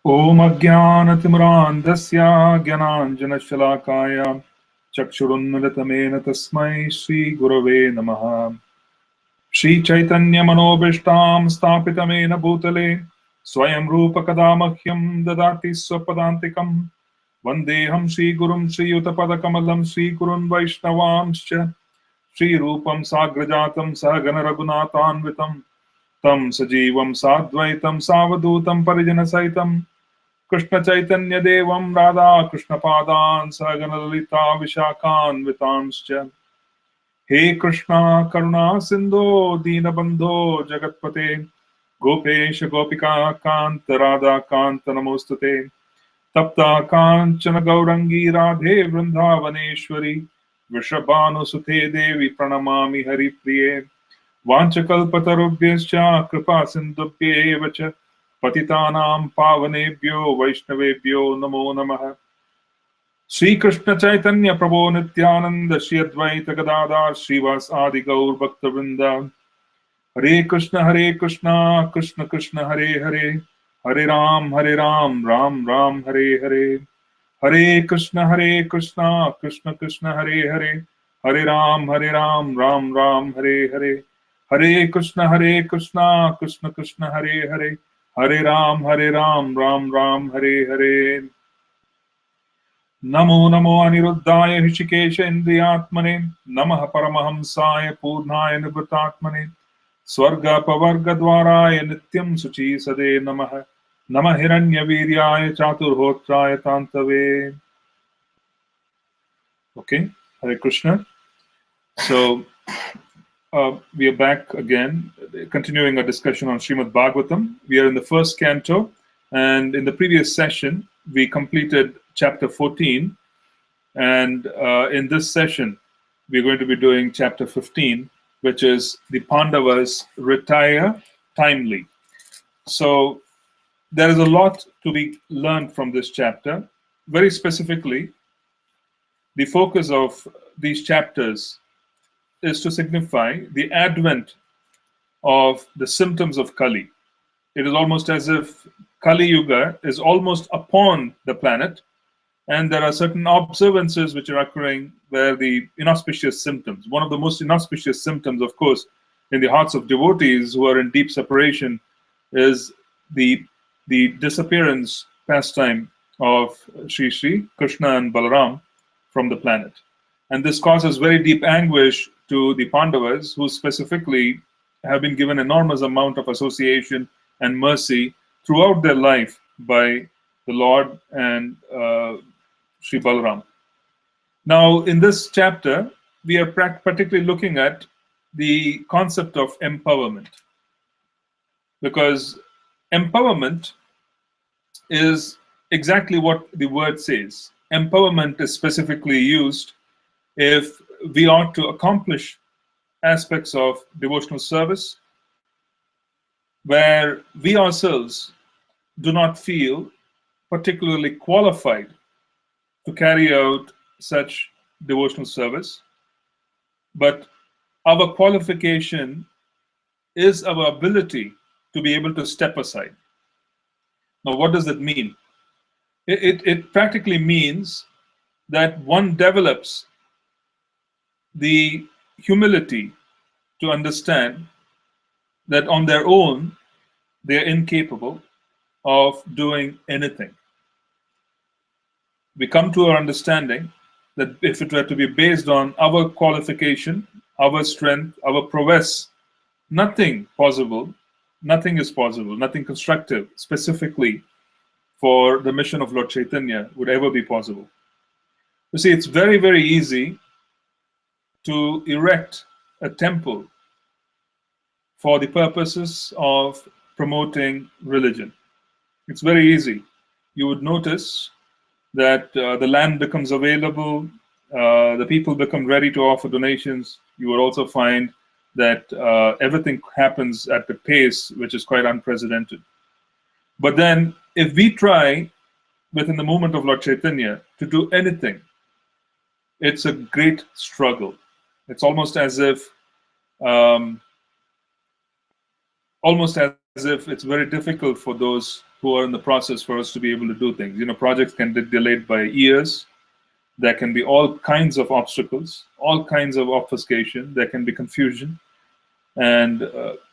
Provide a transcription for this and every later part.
Om Ajnanatimrandasya Gyananjanashalakaya Chakshurunmilitamena Tasmai Shri Gurave Namaha. Shri Chaitanya Manobishtam Stapitamena Bhutale Swayam Rupa Kadamahyam Dadati Swapadantikam Vandeham Shri Gurum Shri Utapadakamalam Shri Gurun Vaishnavamscha Shri Rupam Sagrajatam Sahagana Raghunathanvitam Tam Sajivam Sadvaitam Savadutam Parijana Saitam Krishna Chaitanya Devam Radha Krishna Padan Sagana Lalita Vishakan Vitanscha He Krishna Karuna Sindho Dinabandho Jagatpate Gopesha Gopika Kanta Radha Kanta Namostate Tapta Kanchana Gaurangi Radhe Vrindavaneshwari Vrishabhanu Sute Devi Pranamami Hari Priye Vanchakalpatarubhyascha Kripa Sindhubhye Vacha Patitanam Pavanebhyo Vaishnavebhyo Namo Namaha. Sri Krishna Chaitanya Prabhu Nityananda Shri Advaita Gadadhar Srivas Adi Gaur Bhakta Vrinda. Hare Krishna Krishna Krishna Hare Hare Hare Ram Ram Ram Hare Hare. Hare Krishna Krishna Krishna Hare Hare Hare Ram Ram Ram Hare Hare. Hare Krishna Krishna Krishna Hare Hare Hare Ram Ram Ram Hare Hare. Namo Namo Aniruddhaya Hishikesha Indriyatmane Namaha Paramahamsaya Purnaya Nivritatmane Swarga Pavarga Dwaraya Nityam Suchi Sade Namaha Namah Hiranya Viryaya Chaturhotraya Tantave. Okay, Hare Krishna. So we are back again, continuing our discussion on Srimad Bhagavatam. We are in the first canto, and in the previous session, we completed chapter 14. And in this session, we're going to be doing chapter 15, which is the Pandavas retire timely. So there is a lot to be learned from this chapter. Very specifically, the focus of these chapters is to signify the advent of the symptoms of Kali. It is almost as if Kali Yuga is almost upon the planet, and there are certain observances which are occurring where the inauspicious symptoms, one of the most inauspicious symptoms, of course, in the hearts of devotees who are in deep separation, is the disappearance pastime of Sri Krishna and Balaram from the planet. And this causes very deep anguish to the Pandavas, who specifically have been given enormous amount of association and mercy throughout their life by the Lord and Sri Balaram. Now, in this chapter, we are particularly looking at the concept of empowerment, because empowerment is exactly what the word says. Empowerment is specifically used if we are to accomplish aspects of devotional service where we ourselves do not feel particularly qualified to carry out such devotional service, but our qualification is our ability to be able to step aside. Now, what does that mean? It practically means that one develops the humility to understand that on their own, they are incapable of doing anything. We come to our understanding that if it were to be based on our qualification, our strength, our prowess, nothing is possible, nothing constructive, specifically for the mission of Lord Chaitanya would ever be possible. You see, it's very, very easy to erect a temple for the purposes of promoting religion. It's very easy. You would notice that the land becomes available, the people become ready to offer donations. You will also find that everything happens at the pace which is quite unprecedented. But then, if we try within the movement of Lord Chaitanya to do anything, it's a great struggle. It's almost as if it's very difficult for those who are in the process for us to be able to do things. Projects can be delayed by years. There can be all kinds of obstacles, all kinds of obfuscation. There can be confusion. And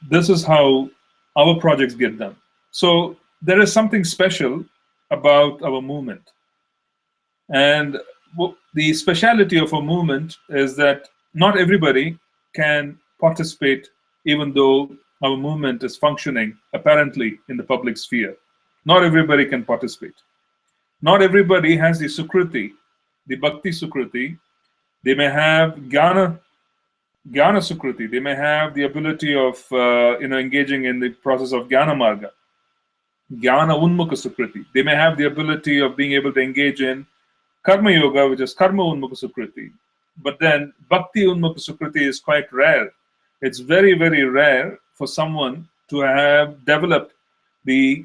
this is how our projects get done. So there is something special about our movement. And the speciality of a movement is that not everybody can participate, even though our movement is functioning apparently in the public sphere. Not everybody can participate. Not everybody has the sukriti, the bhakti sukriti. They may have jnana sukriti. They may have the ability of engaging in the process of jnana marga, jnana unmukha sukriti. They may have the ability of being able to engage in karma yoga, which is karma unmukha sukriti. But then bhakti unmukha sukriti is quite rare. It's very, very rare for someone to have developed the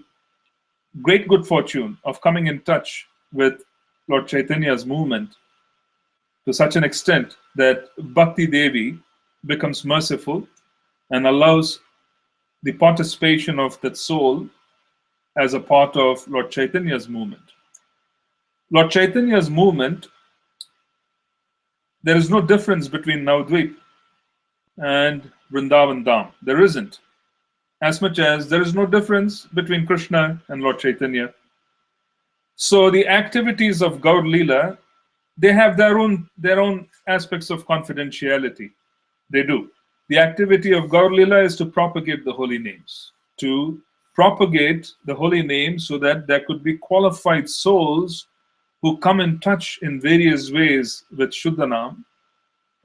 great good fortune of coming in touch with Lord Chaitanya's movement to such an extent that Bhakti Devi becomes merciful and allows the participation of that soul as a part of Lord Chaitanya's movement. Lord Chaitanya's movement, there is no difference between Navadvip and Vrindavan Dham. There isn't. As much as there is no difference between Krishna and Lord Chaitanya. So the activities of Gaur Leela, they have their own aspects of confidentiality. They do. The activity of Gaur Leela is to propagate the holy names. To propagate the holy names so that there could be qualified souls who come in touch in various ways with Shuddhanam.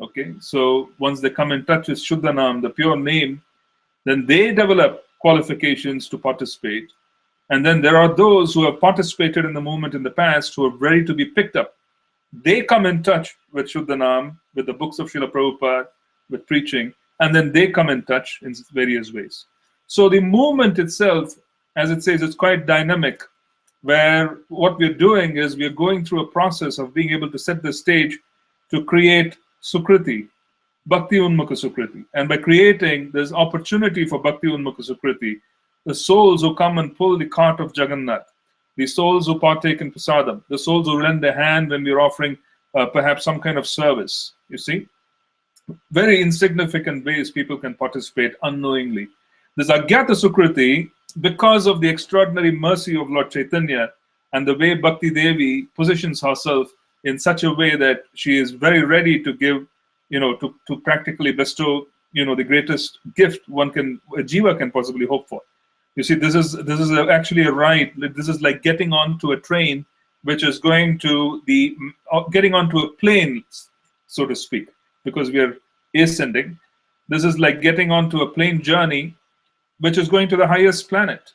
Okay, so once they come in touch with Shuddhanam, the pure name, then they develop qualifications to participate. And then there are those who have participated in the movement in the past who are ready to be picked up. They come in touch with Shuddhanam, with the books of Srila Prabhupada, with preaching, and then they come in touch in various ways. So the movement itself, as it says, it's quite dynamic, where what we're doing is we're going through a process of being able to set the stage to create Sukriti, Bhakti Unmukha Sukriti. And by creating this opportunity for Bhakti Unmukha Sukriti, the souls who come and pull the cart of Jagannath, the souls who partake in prasadam, the souls who lend their hand when we're offering perhaps some kind of service, you see. Very insignificant ways people can participate unknowingly. This Agyata Sukriti, because of the extraordinary mercy of Lord Chaitanya and the way Bhakti Devi positions herself in such a way that she is very ready to give, to practically bestow, the greatest gift a jiva can possibly hope for. You see, this is actually a ride. This is like getting onto a train, which is getting onto a plane, so to speak, because we are ascending. This is like getting onto a plane journey, which is going to the highest planet.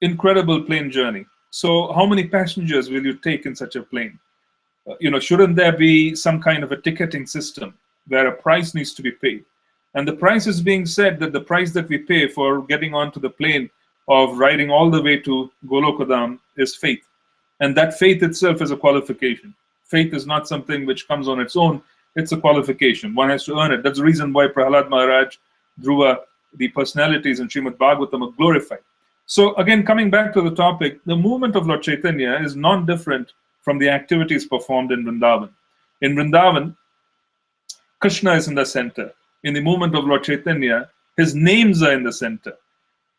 Incredible plane journey. So how many passengers will you take in such a plane? Shouldn't there be some kind of a ticketing system where a price needs to be paid? And the price is being said that the price that we pay for getting onto the plane of riding all the way to Golokadam is faith. And that faith itself is a qualification. Faith is not something which comes on its own. It's a qualification. One has to earn it. That's the reason why Prahlad Maharaj, Dhruva, the personalities in Srimad Bhagavatam are glorified. So again, coming back to the topic, the movement of Lord Chaitanya is non-different from the activities performed in Vrindavan. In Vrindavan, Krishna is in the center. In the movement of Lord Chaitanya, his names are in the center.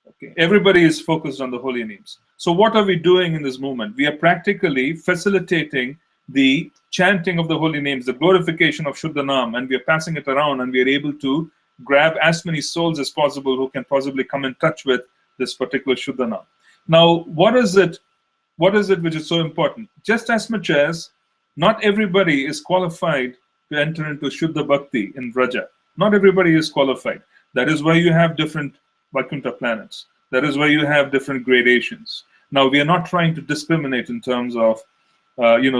Okay. Everybody is focused on the holy names. So what are we doing in this movement? We are practically facilitating the chanting of the holy names, the glorification of Shuddhanam, and we are passing it around, and we are able to grab as many souls as possible who can possibly come in touch with this particular Shuddhanam. Now, what is it which is so important? Just as much as not everybody is qualified to enter into Shuddha Bhakti in Vraja. Not everybody is qualified. That is why you have different Vaikuntha planets. That is why you have different gradations. Now, we are not trying to discriminate in terms of,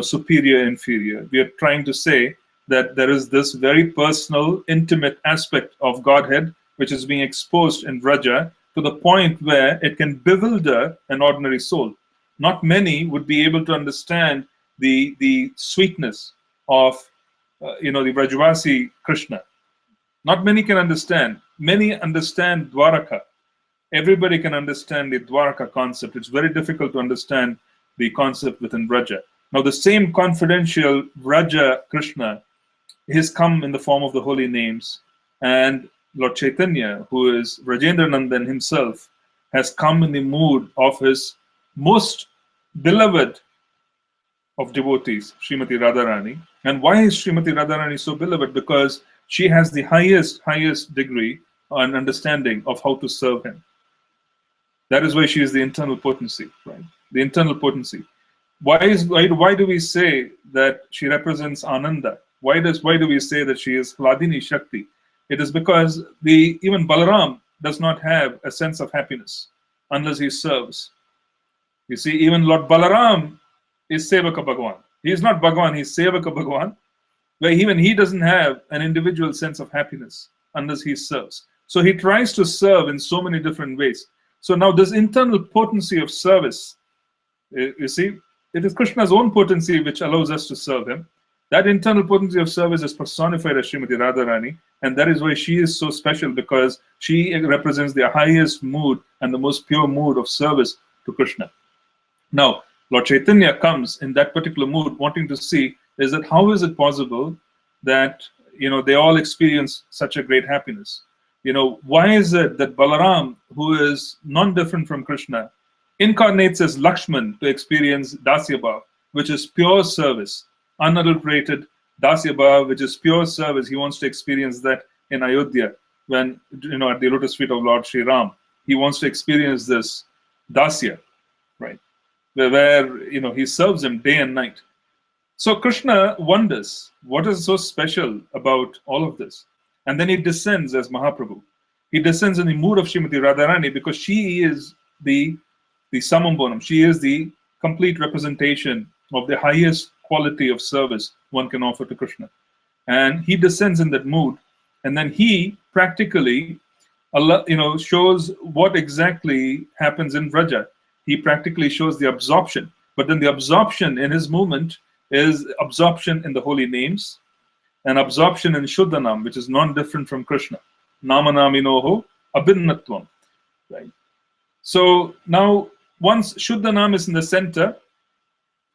superior, inferior. We are trying to say that there is this very personal, intimate aspect of Godhead which is being exposed in Vraja to the point where it can bewilder an ordinary soul. Not many would be able to understand the sweetness of, the Vrajavasi Krishna. Not many can understand. Many understand Dwaraka. everybody can understand the Dwarka concept. It's very difficult to understand the concept within Vraja. Now, the same confidential Vraja Krishna has come in the form of the holy names, and Lord Chaitanya, who is Rajendra Nandan himself, has come in the mood of his most beloved of devotees, Srimati Radharani. And why is Srimati Radharani so beloved? Because she has the highest degree and understanding of how to serve him. That is why she is the internal potency, right? The internal potency. Why do we say that she represents Ananda? Why do we say that she is Hladini Shakti? It is because even Balaram does not have a sense of happiness unless he serves. You see, even Lord Balaram is Sevaka Bhagavan. He is not Bhagavan, he is Sevaka Bhagavan, where even he doesn't have an individual sense of happiness unless he serves. So he tries to serve in so many different ways. So now this internal potency of service, you see, it is Krishna's own potency which allows us to serve him. That internal potency of service is personified as Srimati Radharani, and that is why she is so special, because she represents the highest mood and the most pure mood of service to Krishna. Now, Lord Chaitanya comes in that particular mood, wanting to see is that how is it possible that they all experience such a great happiness? Why is it that Balaram, who is non-different from Krishna, incarnates as Lakshman to experience Dasya Bhav, which is pure service, unadulterated Dasya Bhav, which is pure service. He wants to experience that in Ayodhya, when at the lotus feet of Lord Sri Ram, he wants to experience this Dasya, right? Where he serves him day and night. So Krishna wonders what is so special about all of this, and then he descends as Mahaprabhu. He descends in the mood of Srimati Radharani because she is the Samam Bonam. She is the complete representation of the highest quality of service one can offer to Krishna. And he descends in that mood, and then he practically shows what exactly happens in Vraja. He practically shows the absorption, but then the absorption in his movement is absorption in the holy names and absorption in Shuddhanam, which is non-different from Krishna. Namanaminoho abhinnatvam, right? So now, once Shuddhanam is in the center,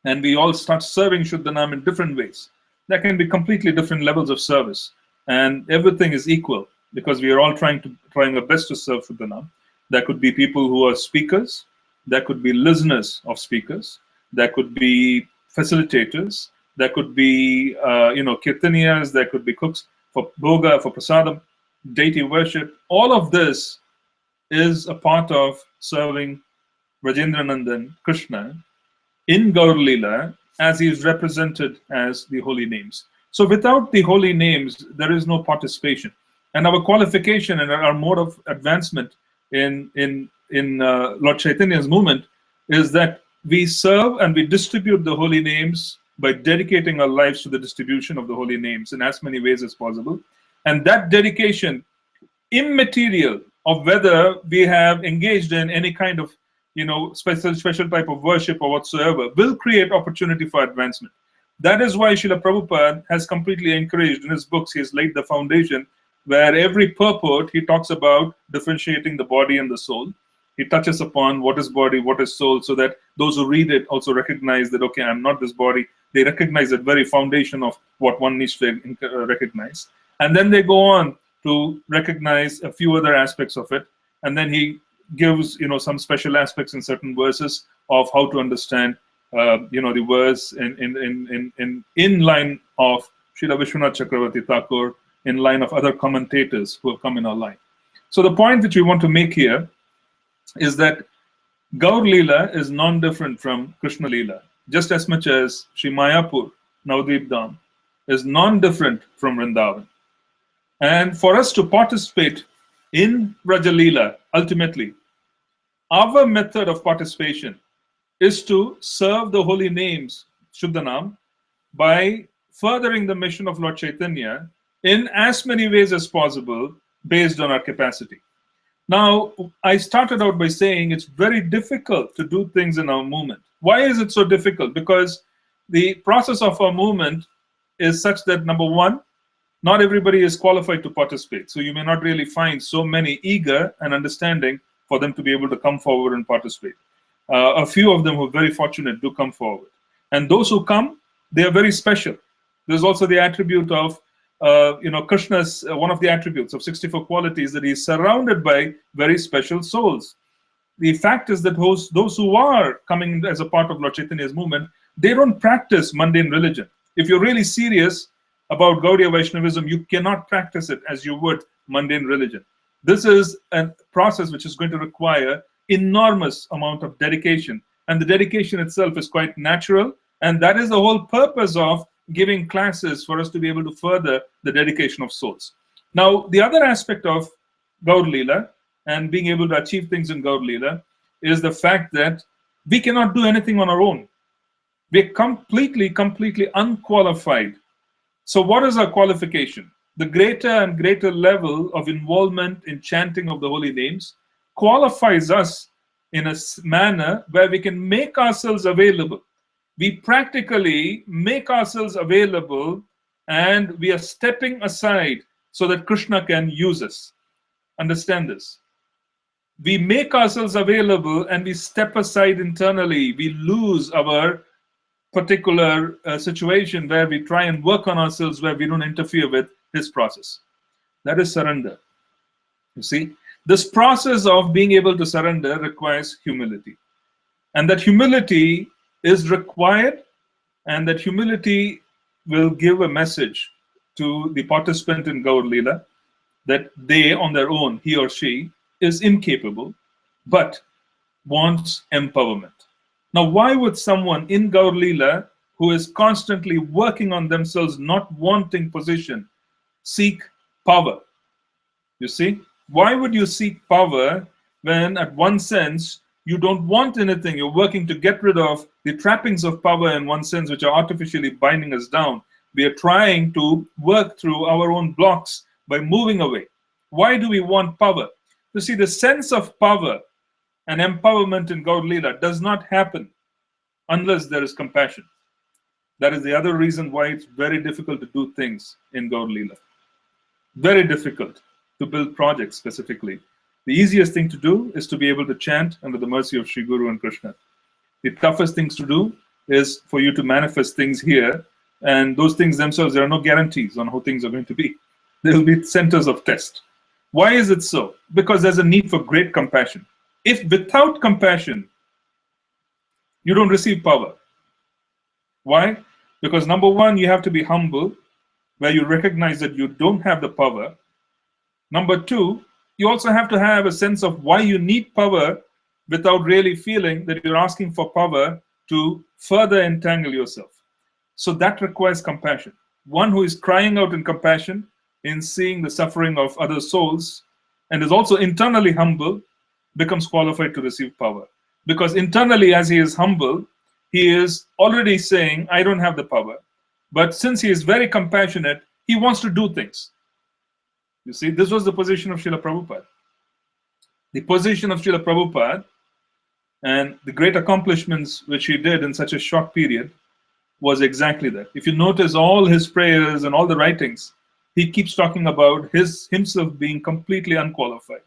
and we all start serving Shuddhanam in different ways, there can be completely different levels of service, and everything is equal because we are all trying our best to serve Shuddhanam. There could be people who are speakers, there could be listeners of speakers, there could be facilitators, there could be kirtaniyas, there could be cooks for bhoga, for prasadam, deity worship. All of this is a part of serving Rajendra Nandan Krishna in Gaur Leela as he is represented as the holy names. So without the holy names, there is no participation. And our qualification and our mode of advancement in Lord Chaitanya's movement is that we serve and we distribute the holy names by dedicating our lives to the distribution of the holy names in as many ways as possible. And that dedication, immaterial of whether we have engaged in any kind of special type of worship or whatsoever, will create opportunity for advancement. That is why Srila Prabhupada has completely encouraged in his books, he has laid the foundation where every purport he talks about differentiating the body and the soul. He touches upon what is body, what is soul, so that those who read it also recognize that, okay, I'm not this body. They recognize the very foundation of what one needs to recognize. And then they go on to recognize a few other aspects of it. And then he gives, some special aspects in certain verses of how to understand, the verse in line of Srila Vishwanath Chakravarti Thakur, in line of other commentators who have come in our line. So the point which we want to make here is that Gaur Leela is non-different from Krishna Leela, just as much as Sri Mayapur, Navadvip Dham, is non-different from Vrindavan. And for us to participate in Vraja Leela, ultimately, our method of participation is to serve the holy names, Shuddhanam, by furthering the mission of Lord Chaitanya in as many ways as possible based on our capacity. Now, I started out by saying it's very difficult to do things in our movement. Why is it so difficult? Because the process of our movement is such that, number one, not everybody is qualified to participate. So you may not really find so many eager and understanding for them to be able to come forward and participate. A few of them who are very fortunate do come forward. And those who come, they are very special. There's also the attribute of, Krishna's, one of the attributes of 64 qualities, that he is surrounded by very special souls. The fact is that those who are coming as a part of Lord Chaitanya's movement, they don't practice mundane religion. If you're really serious about Gaudiya Vaishnavism, you cannot practice it as you would mundane religion. This is a process which is going to require enormous amount of dedication, and the dedication itself is quite natural, and that is the whole purpose of giving classes, for us to be able to further the dedication of souls. Now, the other aspect of Gaur Leela and being able to achieve things in Gaur Leela is the fact that we cannot do anything on our own. We're completely unqualified. So what is our qualification? The greater and greater level of involvement in chanting of the holy names qualifies us in a manner where we can make ourselves available. We practically make ourselves available, and we are stepping aside so that Krishna can use us. Understand this. We make ourselves available and we step aside internally. We lose our particular situation where we try and work on ourselves, where we don't interfere with his process. That is surrender. You see, this process of being able to surrender requires humility. And that humility is required, and that humility will give a message to the participant in Gaur Leela that they on their own, he or she, is incapable, but wants empowerment. Now, why would someone in Gaur Leela who is constantly working on themselves, not wanting position, seek power? You see, why would you seek power when at one sense you don't want anything? You're working to get rid of the trappings of power in one sense, which are artificially binding us down. We are trying to work through our own blocks by moving away. Why do we want power? You see, the sense of power and empowerment in Gaur Leela does not happen unless there is compassion. That is the other reason why it's very difficult to do things in Gaur Leela. Very difficult to build projects specifically. The easiest thing to do is to be able to chant under the mercy of Sri Guru and Krishna. The toughest things to do is for you to manifest things here, and those things themselves, there are no guarantees on how things are going to be. There will be centers of test. Why is it so? Because there's a need for great compassion. If without compassion, you don't receive power. Why? Because number one, you have to be humble, where you recognize that you don't have the power. Number two, you also have to have a sense of why you need power without really feeling that you're asking for power to further entangle yourself. So that requires compassion. One who is crying out in compassion, in seeing the suffering of other souls, and is also internally humble, becomes qualified to receive power. Because internally, as he is humble, he is already saying, I don't have the power. But since he is very compassionate, he wants to do things. You see, this was the position of Srila Prabhupada. The position of Srila Prabhupada and the great accomplishments which he did in such a short period was exactly that. If you notice all his prayers and all the writings, he keeps talking about himself being completely unqualified.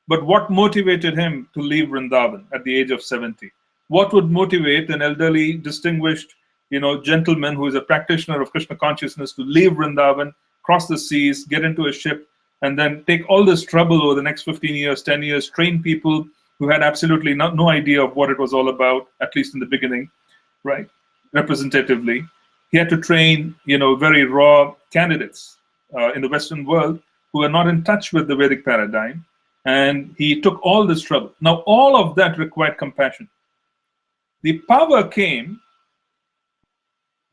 But what motivated him to leave Vrindavan at the age of 70? What would motivate an elderly, distinguished, gentleman who is a practitioner of Krishna consciousness to leave Vrindavan, cross the seas, get into a ship, and then take all this trouble over the next 15 years, 10 years, train people who had absolutely no idea of what it was all about, at least in the beginning, right? Representatively. He had to train, very raw candidates in the Western world who are not in touch with the Vedic paradigm. And he took all this trouble. Now, all of that required compassion. The power came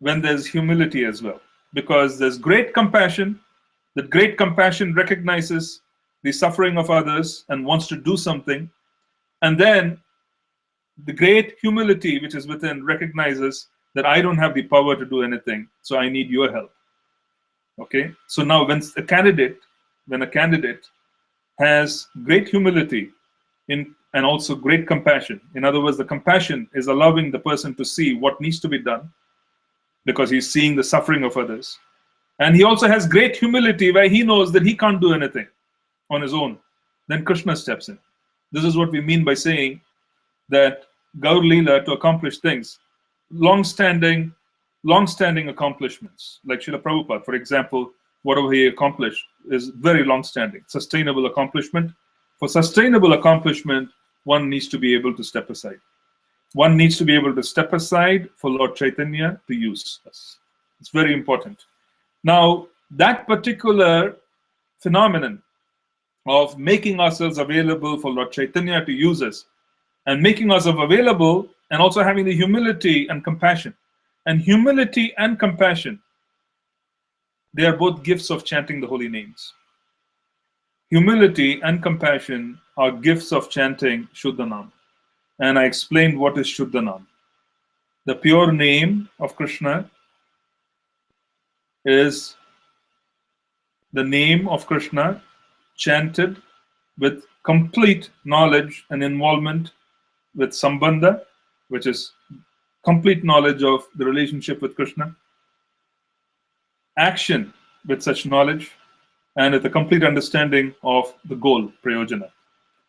when there's humility as well, because there's great compassion. That great compassion recognizes the suffering of others and wants to do something. And then the great humility which is within recognizes that I don't have the power to do anything, so I need your help. Okay? So now when a candidate has great humility and also great compassion, in other words, the compassion is allowing the person to see what needs to be done because he's seeing the suffering of others. And he also has great humility where he knows that he can't do anything on his own. Then Krishna steps in. This is what we mean by saying that Gaur Leela to accomplish things, long-standing accomplishments, like Srila Prabhupada, for example, whatever he accomplished is very long-standing, sustainable accomplishment. For sustainable accomplishment, one needs to be able to step aside. One needs to be able to step aside for Lord Chaitanya to use us. It's very important. Now, that particular phenomenon of making ourselves available for Lord Chaitanya to use us, and making ourselves available, and also having the humility and compassion. And humility and compassion, they are both gifts of chanting the holy names. Humility and compassion are gifts of chanting Shuddhanam. And I explained what is Shuddhanam. The pure name of Krishna is the name of Krishna chanted with complete knowledge and involvement with Sambandha, which is complete knowledge of the relationship with Krishna, action with such knowledge, and with a complete understanding of the goal, Prayojana.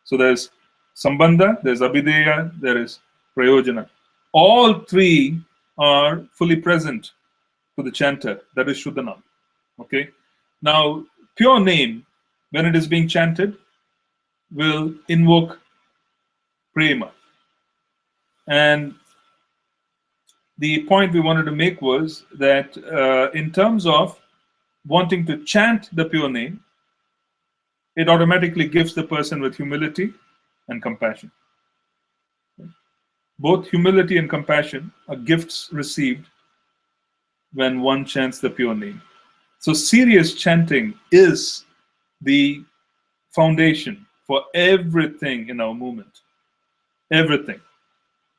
So there's Sambandha, there's Abhideya, there is Prayojana. All three are fully present to the chanter, that is Shuddhanam. Okay? Now, pure name, when it is being chanted, will invoke prema. And the point we wanted to make was that in terms of wanting to chant the pure name, it automatically gives the person with humility and compassion. Both humility and compassion are gifts received when one chants the pure name. So serious chanting is the foundation for everything in our movement. Everything.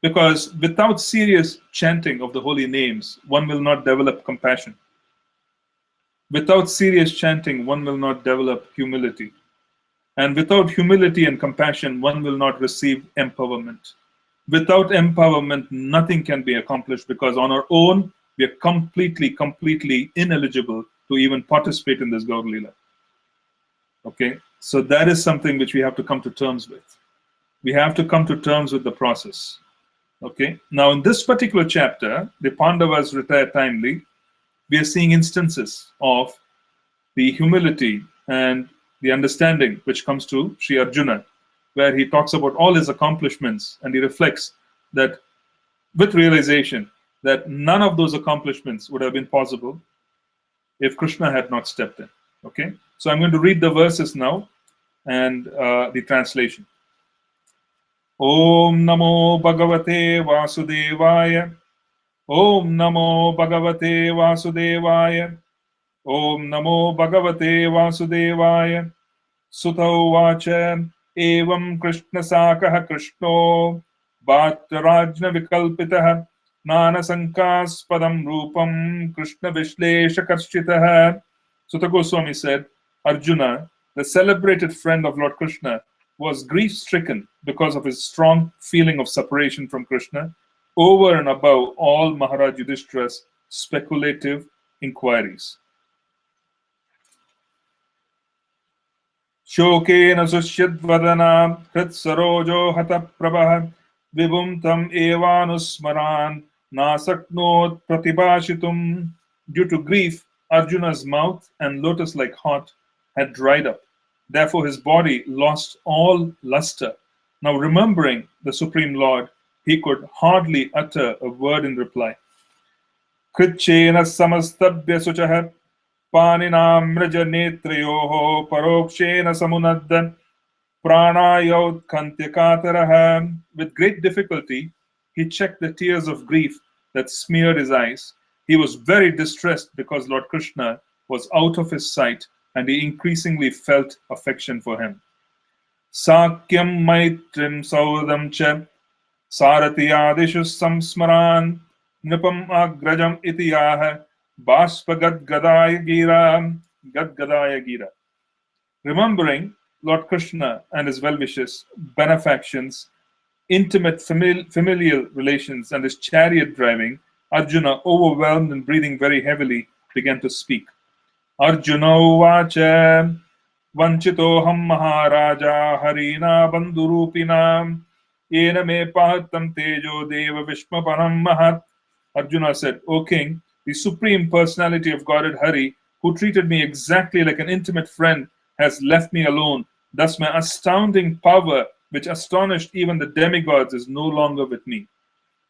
Because without serious chanting of the holy names, one will not develop compassion. Without serious chanting, one will not develop humility. And without humility and compassion, one will not receive empowerment. Without empowerment, nothing can be accomplished, because on our own, we are completely ineligible to even participate in this Gaur Leela. Okay? So that is something which we have to come to terms with. We have to come to terms with the process. Okay? Now, in this particular chapter, the Pandavas retire timely. We are seeing instances of the humility and the understanding which comes to Sri Arjuna, where he talks about all his accomplishments, and he reflects that with realization that none of those accomplishments would have been possible if Krishna had not stepped in. Okay? So I'm going to read the verses now and the translation. Om Namo Bhagavate Vasudevaya. Om Namo Bhagavate Vasudevaya. Om Namo Bhagavate Vasudevaya. Sutau Vacha Evam Krishna Sakaha Krishno Bhattarajna Vikalpitaha Nana Sankaspadam Rupam Krishna Vishlesha Karshitaha. Sutta Goswami said, Arjuna, the celebrated friend of Lord Krishna, was grief-stricken because of his strong feeling of separation from Krishna, over and above all Maharaj Yudhishthira's speculative inquiries. Shokena sushyadvadana hrit sarojo hata prabha vibhum tam evanusmaran nasaknot pratibhashitum. Due to grief, Arjuna's mouth and lotus-like heart had dried up. Therefore, his body lost all luster. Now, remembering the Supreme Lord, he could hardly utter a word in reply. Kritchena samastabhya suchaha paninam mraja netrayoho parokshena samunaddan pranayot kantyakataraha. With great difficulty, he checked the tears of grief that smeared his eyes. He was very distressed because Lord Krishna was out of his sight, and he increasingly felt affection for him. Sakyam maitrim saudam cha saratiyadishu samsmaran nipam agrajam itiyaha baspa gadgadaya gira. Remembering Lord Krishna and his well-wishes, benefactions, intimate familial relations, and his chariot driving, Arjuna, overwhelmed and breathing very heavily, began to speak. Arjuna Uvacha Vanchitoham Maharaja Harina Bandurupinam Yena me pahatam tejo deva vishmapanam mahat. Arjuna said, O king, the supreme personality of Godhead Hari, who treated me exactly like an intimate friend, has left me alone. Thus my astounding power, which astonished even the demigods, is no longer with me.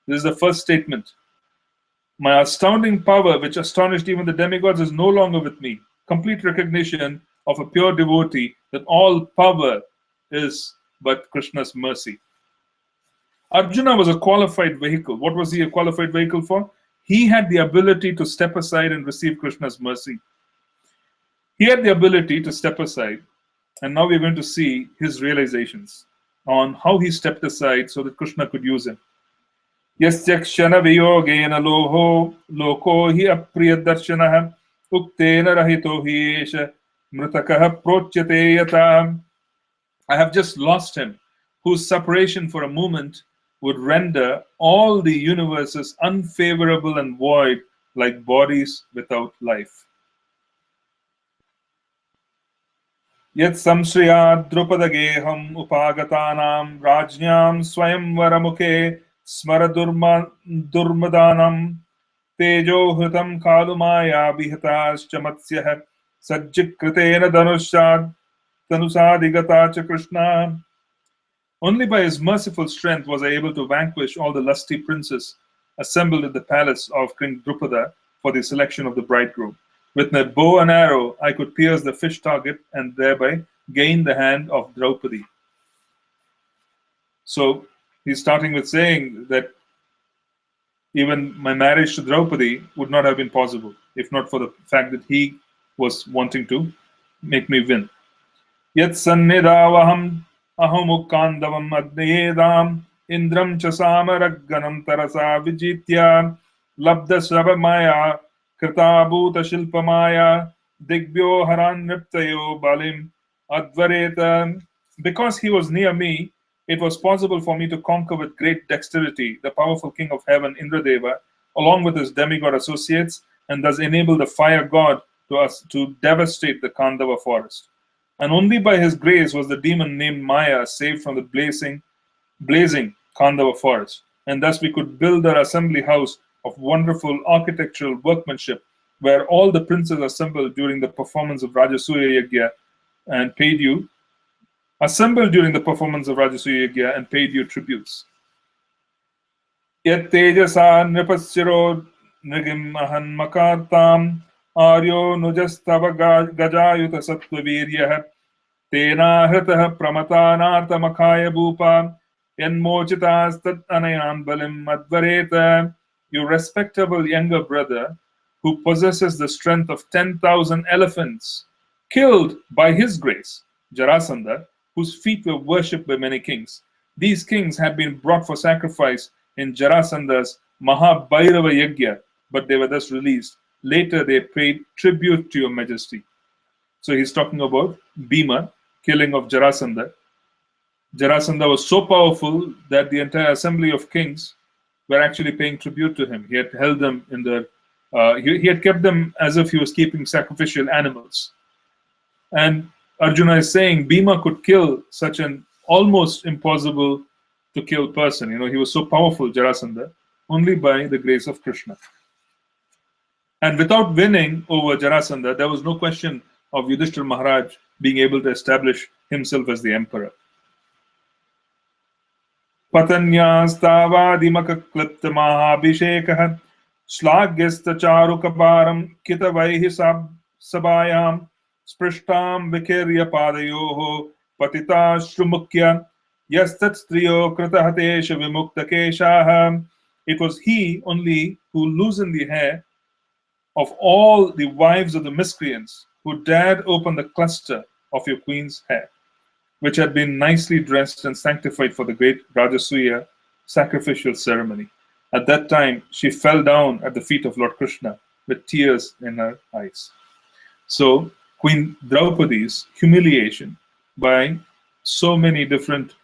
This is the first statement. My astounding power, which astonished even the demigods, is no longer with me. Complete recognition of a pure devotee that all power is but Krishna's mercy. Arjuna was a qualified vehicle. What was he a qualified vehicle for? He had the ability to step aside and receive Krishna's mercy. He had the ability to step aside, and now we're going to see his realizations on how he stepped aside so that Krishna could use him. Yasyakshana viyogena loho loko hi apriyadarshanaha uktena rahito hi esha mritakaha prochyate yata. I have just lost him, whose separation for a moment would render all the universes unfavorable and void like bodies without life. Yet samshriyad drupadageham upagatanam rajnyam swayamvaramukhe smaradurmadanam tejo hritam kalumaya vihatascha sajjikritena danusadigata cha Krishna. Only by his merciful strength was I able to vanquish all the lusty princes assembled at the palace of King Drupada for the selection of the bridegroom. With my bow and arrow, I could pierce the fish target and thereby gain the hand of Draupadi. So he's starting with saying that even my marriage to Draupadi would not have been possible if not for the fact that he was wanting to make me win. Yet sannidavaham ahumukandavam adnayedam indram chasamaraganam tarasa vijitya labda sravamaya kritabhuta shilpamaya digbyo haran niptayo balim advareta. Because he was near me, it was possible for me to conquer with great dexterity the powerful king of heaven, Indradeva, along with his demigod associates, and thus enable the fire god to devastate the Pandava forest. And only by his grace was the demon named Maya saved from the blazing Pandava forest. And thus we could build our assembly house of wonderful architectural workmanship, where all the princes assembled during the performance of Rajasuya Yajna and paid you tributes. Yet tejasa nripasyaro nrigim ahan makartam aryo nujastava gajayuta sattvaviryah tena hritah pramatanarta makaya bhupa yanmochitas tat anayan balim advareta. You respectable younger brother, who possesses the strength of 10,000 elephants, killed by his grace Jarasandha, whose feet were worshipped by many kings. These kings had been brought for sacrifice in Jarasandha's Mahabhairava Yajna, but they were thus released. Later they paid tribute to your majesty. So he's talking about Bhima, killing of Jarasandha. Jarasandha was so powerful that the entire assembly of kings were actually paying tribute to him. He had held them in the he had kept them as if he was keeping sacrificial animals. And Arjuna is saying Bhima could kill such an almost impossible to kill person. He was so powerful, Jarasandha, only by the grace of Krishna. And without winning over Jarasandha, there was no question of Yudhishthira Maharaj being able to establish himself as the emperor. Patanyastava klipta mahabhishekah shlagyasta charukabaram kitavaihi sabayam sprishtam vikirya padayoho patita shrumukya yastat striyo kritahatesha vimukta keshaha. It was he only who loosened the hair of all the wives of the miscreants who dared open the cluster of your queen's hair, which had been nicely dressed and sanctified for the great Rajasuya sacrificial ceremony. At that time, she fell down at the feet of Lord Krishna with tears in her eyes. So, Queen Draupadi's humiliation by so many different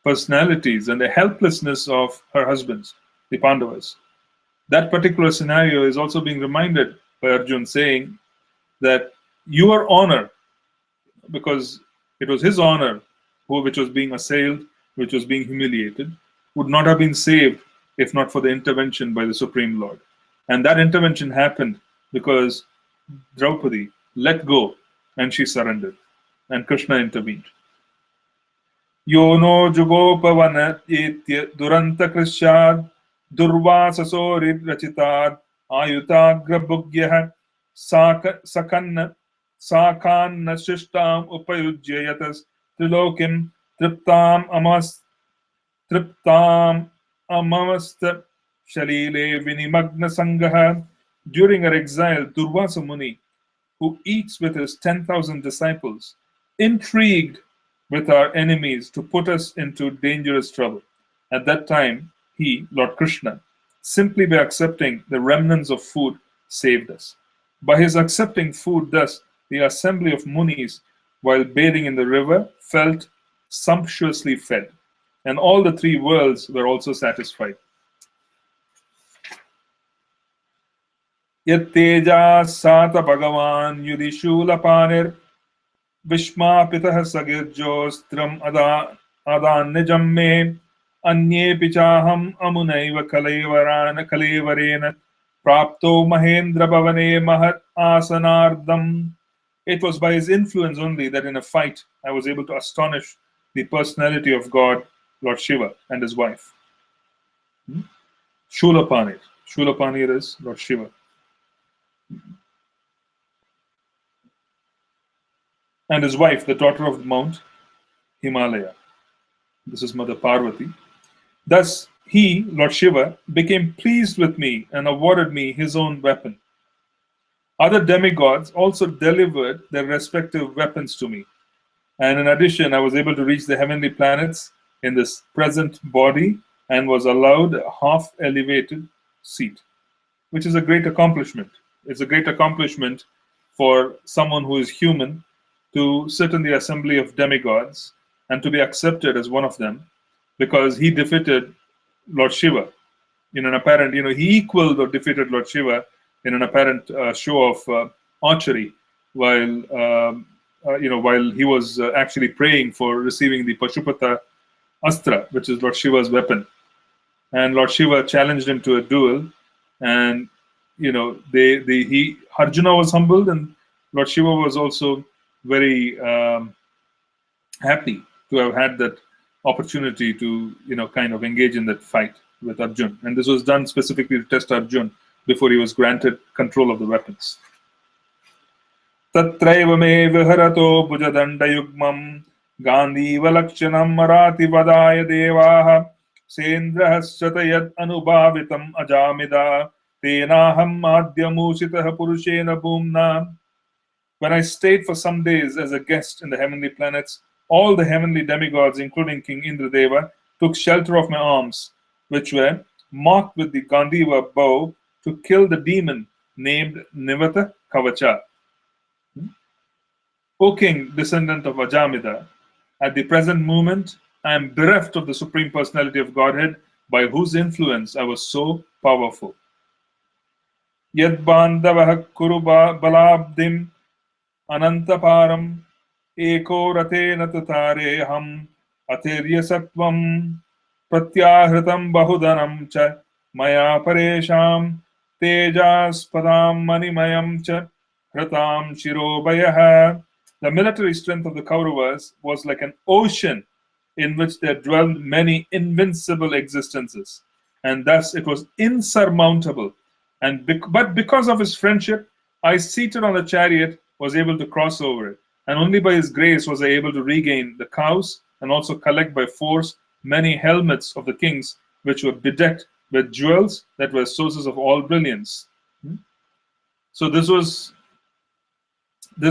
personalities and the helplessness of her husbands, the Pandavas. That particular scenario is also being reminded by Arjuna, saying that your honor, because it was his honor which was being assailed, which was being humiliated, would not have been saved if not for the intervention by the Supreme Lord. And that intervention happened because Draupadi let go and she surrendered, and Krishna intervened. Yono Jugopavanat Etya Duranta Krishyad Durvasasorid Rachitad Ayutagra Bhugyah Sakanna Shishtam Upayujyayatas Trilokim Triptam Amavasta Shalile Vinimagna Sangaha. During her exile, Durvasa Muni, who eats with his 10,000 disciples, intrigued with our enemies to put us into dangerous trouble. At that time, he, Lord Krishna, simply by accepting the remnants of food, saved us. By his accepting food, thus, the assembly of Munis, while bathing in the river, felt sumptuously fed, and all the three worlds were also satisfied. Yatteja Sata Bhagavan Yudishula Panir Vishma Pitah Sagirjostram Adan Nijam Me Anye Pichaham Amunaiva Kalevarena Prapto Mahendra Bhavane Mahat Asanardam. It was by his influence only that in a fight I was able to astonish the personality of God, Lord Shiva, and his wife. Shulapanir. Shulapanir is Lord Shiva. And his wife, the daughter of Mount Himalaya. This is Mother Parvati. Thus, he, Lord Shiva, became pleased with me and awarded me his own weapon. Other demigods also delivered their respective weapons to me. And in addition, I was able to reach the heavenly planets in this present body and was allowed a half-elevated seat, which is a great accomplishment. It's a great accomplishment for someone who is human to sit in the assembly of demigods and to be accepted as one of them, because he defeated Lord Shiva in an apparent, he equaled or defeated Lord Shiva in an apparent show of archery, while he was actually praying for receiving the Pashupata Astra, which is Lord Shiva's weapon. And Lord Shiva challenged him to a duel, and Arjuna was humbled, and Lord Shiva was also very happy to have had that opportunity to kind of engage in that fight with Arjun. And this was done specifically to test Arjun before he was granted control of the weapons. Tatraiva me viharato bhujadandayugmam Gandhivalakshanam marati vadaya devaha sendrahasyatayad anubhavitam ajamida tenaham madhyamusitaha purushena bhumna. When I stayed for some days as a guest in the heavenly planets, all the heavenly demigods, including King Indradeva, took shelter of my arms, which were marked with the Gandhiva bow to kill the demon named Nivata Kavacha. O King, descendant of Ajamida, at the present moment, I am bereft of the Supreme Personality of Godhead, by whose influence I was so powerful. Yad bandavah kuruba balabdim anantaparam eko ratena tatareham athirya sattvam pratyahritam bahudanam cha maya paresham tejaspadam manimayam cha hritam shirobayah. The military strength of the Kauravas was like an ocean in which there dwelled many invincible existences, and thus it was insurmountable. But because of his friendship, I, seated on the chariot, was able to cross over it, and only by his grace was I able to regain the cows and also collect by force many helmets of the kings, which were bedecked with jewels that were sources of all brilliance. So this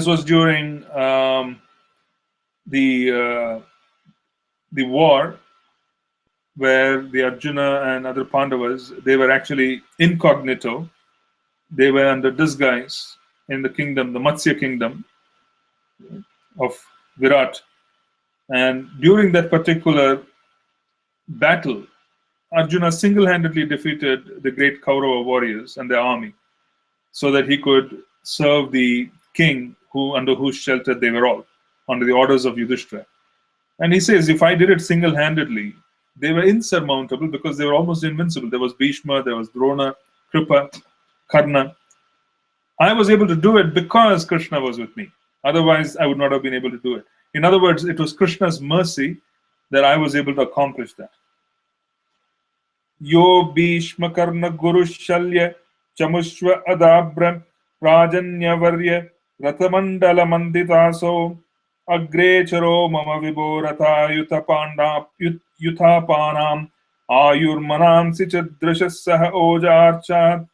was during the war, where the Arjuna and other Pandavas, they were actually incognito. They were under disguise in the kingdom, the Matsya kingdom of Virat. And during that particular battle, Arjuna single-handedly defeated the great Kaurava warriors and their army, so that he could serve the king under whose shelter they were all. under the orders of Yudhishthira. And he says, if I did it single-handedly, they were insurmountable because they were almost invincible. There was Bhishma, there was Drona, Kripa, Karna. I was able to do it because Krishna was with me. Otherwise, I would not have been able to do it. In other words, it was Krishna's mercy that I was able to accomplish that. Yo Bhishma Karna Guru Shalya Chamushva Adabra Rajanya Varya Ratamandala Manditaso Agrecharo Mama Viborata Yuthapanam Ayurmanam Sichadrashasaha Ojarcha.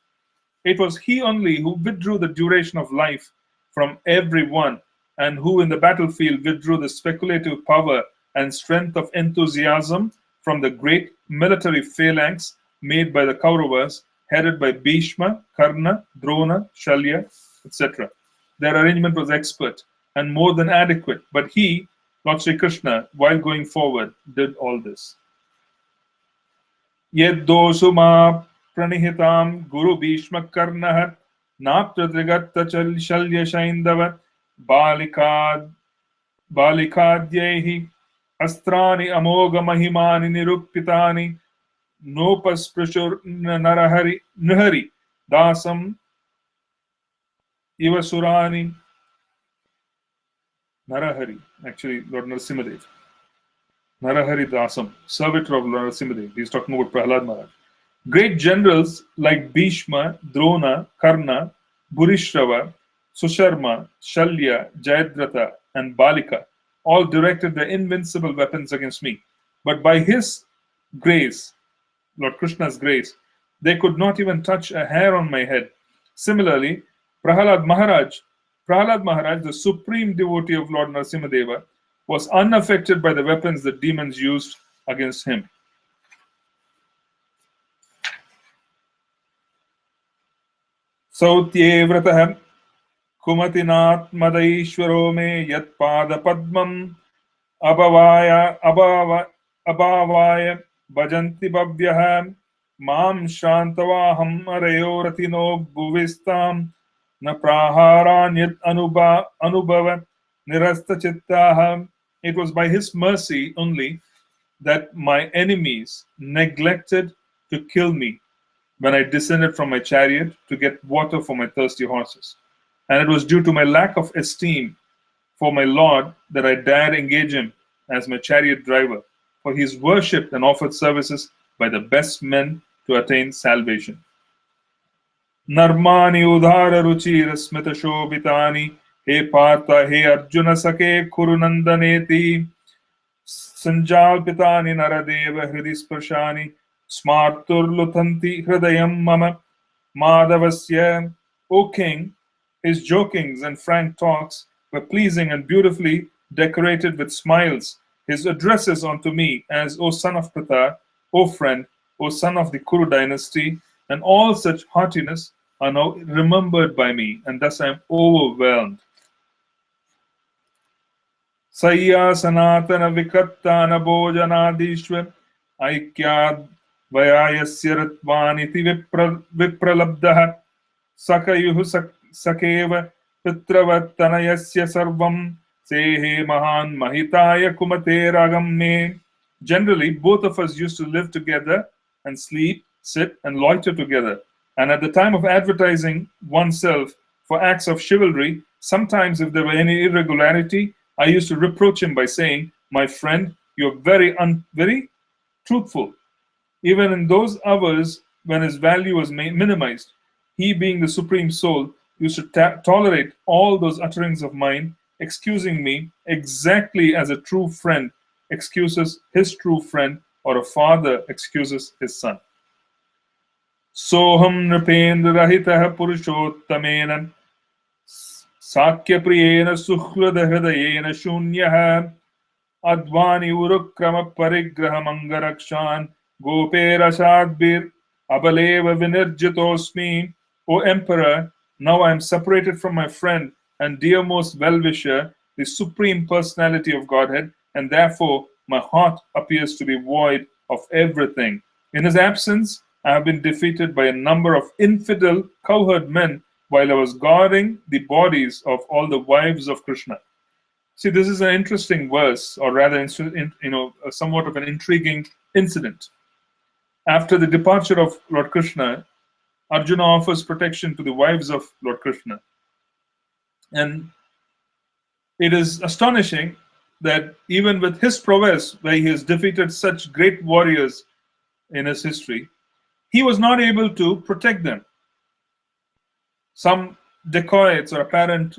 It was he only who withdrew the duration of life from everyone, and who in the battlefield withdrew the speculative power and strength of enthusiasm from the great military phalanx made by the Kauravas, headed by Bhishma, Karna, Drona, Shalya, etc. Their arrangement was expert and more than adequate, but he, Lord Sri Krishna, while going forward, did all this. Yeddosuma pranihitam Guru Bhishma Karnaha Naptradrigatta Shalya Shaindava Balikadyehi Astrani Amoga Mahimani Nirupitani Nopasprushur Nihari Dasam Ivasurani Narahari, actually Lord Narasimhadev. Narahari Dasam, servitor of Lord Narasimhadev. He's talking about Prahlad Maharaj. Great generals like Bhishma, Drona, Karna, Bhurishrava, Susharma, Shalya, Jayadratha, and Balika all directed their invincible weapons against me. But by his grace, Lord Krishna's grace, they could not even touch a hair on my head. Similarly, Prahlad Maharaj, the supreme devotee of Lord Narasimhadeva, was unaffected by the weapons the demons used against him. Sautyevrataha Kumatinat Madaishwaro me Yat Pada Padmam Abhavaya Bhajanti Bhavyaha Mam Shantavaham Arayo Ratino Bhuvistam Na Praharanyat Anubhava Nirasta Chittaha. It was by his mercy only that my enemies neglected to kill me when I descended from my chariot to get water for my thirsty horses. And it was due to my lack of esteem for my Lord that I dared engage him as my chariot driver, for he is worshipped and offered services by the best men to attain salvation. Narmani udhara ruchira smita shobitani he partha he arjuna sake kurunandaneti sanjalpitani naradeva hridisprashani smarturlutanti hridayam mama madhavasya. O king, his jokings and frank talks were pleasing and beautifully decorated with smiles. His addresses unto me as, O son of Pritha, O friend, O son of the Kuru dynasty, and all such heartiness are now remembered by me, and thus I am overwhelmed. Sayya sanatana vikattana bhojanadishva aikyad vayayasya ratvaniti vipralabdaha sakayuhu sakeva pitravattanayasya sarvam sehe mahan mahitaya kumate ragamme. Generally, both of us used to live together and sleep, sit, and loiter together. And at the time of advertising oneself for acts of chivalry, sometimes if there were any irregularity, I used to reproach him by saying, "My friend, you're very truthful." Even in those hours when his value was minimized, he, being the Supreme Soul, used to tolerate all those utterings of mine, excusing me exactly as a true friend excuses his true friend, or a father excuses his son. Soham nripendra rahitaha purushottamena sakya priyena suhrada hridayena shunyaha advani urukrama parigraha mangarakshan gopera shadbir abaleva vinirjitosmi. O Emperor, now I am separated from my friend and dearmost well-wisher, the Supreme Personality of Godhead, and therefore my heart appears to be void of everything. In his absence, I have been defeated by a number of infidel cowherd men while I was guarding the bodies of all the wives of Krishna. See, this is an interesting verse, or rather, somewhat of an intriguing incident. After the departure of Lord Krishna, Arjuna offers protection to the wives of Lord Krishna. And it is astonishing that even with his prowess, where he has defeated such great warriors in his history, he was not able to protect them. Some dacoits or apparent,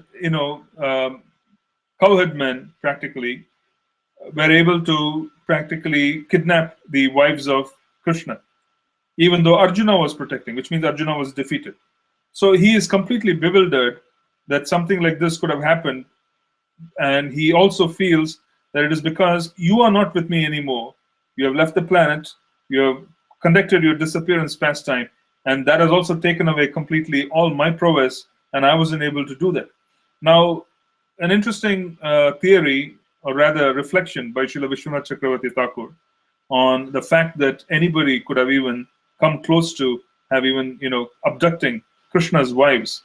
cowherd men practically were able to practically kidnap the wives of Krishna, even though Arjuna was protecting, which means Arjuna was defeated. So he is completely bewildered that something like this could have happened. And he also feels that it is because you are not with me anymore. You have left the planet. You have conducted your disappearance pastime. And that has also taken away completely all my prowess. And I wasn't able to do that. Now, an interesting theory, or rather reflection by Srila Vishwanath Chakravarti Thakur on the fact that anybody could have even come close to have even, abducting Krishna's wives,